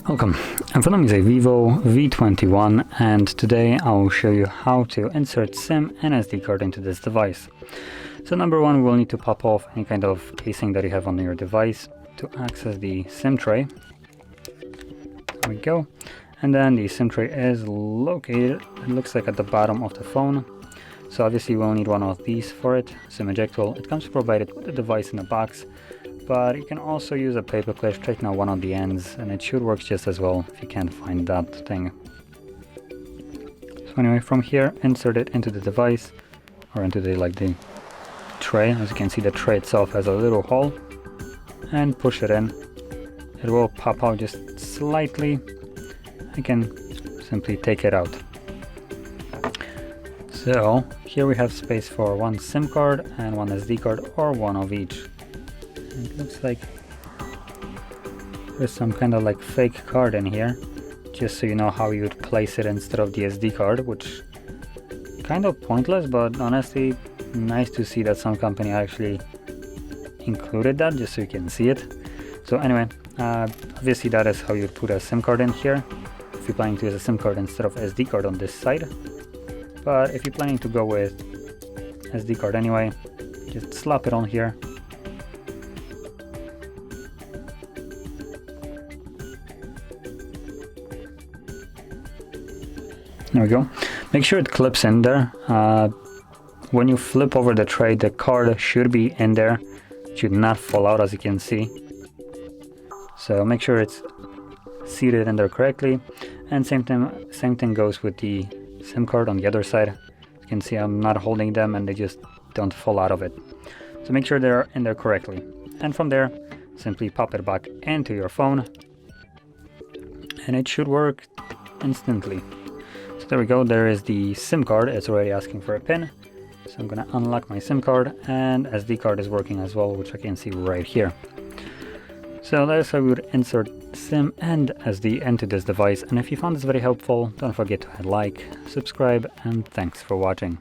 Welcome, in front of me is a VIVO V21 and today I'll show you how to insert SIM and SD card into this device. So number one, we will need to pop off any kind of casing that you have on your device to access the SIM tray. There we go. And then the SIM tray is located, it looks like at the bottom of the phone. So obviously we'll need one of these for it, SIM ejectable. It comes provided with the device in a box, but you can also use a paper clip, straighten out one of the ends, and it should work just as well if you can't find that thing. So anyway, from here, insert it into the device, or into the tray. As you can see, the tray itself has a little hole, and push it in. It will pop out just slightly. You can simply take it out. So here we have space for one SIM card and one SD card, or one of each. It looks like there's some kind of fake card in here, just so you know how you would place it instead of the SD card, which kind of pointless, but honestly nice to see that some company actually included that just so you can see it. So anyway, obviously that is how you put a SIM card in here if you're planning to use a SIM card instead of SD card on this side. But if you're planning to go with SD card anyway, just slap it on here. There we go. Make sure it clips in there. When you flip over the tray, the card should be in there. It should not fall out, as you can see. So make sure it's seated in there correctly. And same thing goes with the SIM card on the other side. You can see I'm not holding them and they just don't fall out of it. So make sure they're in there correctly. And from there, simply pop it back into your phone. And it should work instantly. So there we go, there is the SIM card. It's already asking for a pin. So I'm gonna unlock my SIM card, and SD card is working as well, which I can see right here. So that's how we would insert SIM and SD into this device. And if you found this very helpful, don't forget to hit like, subscribe, and thanks for watching.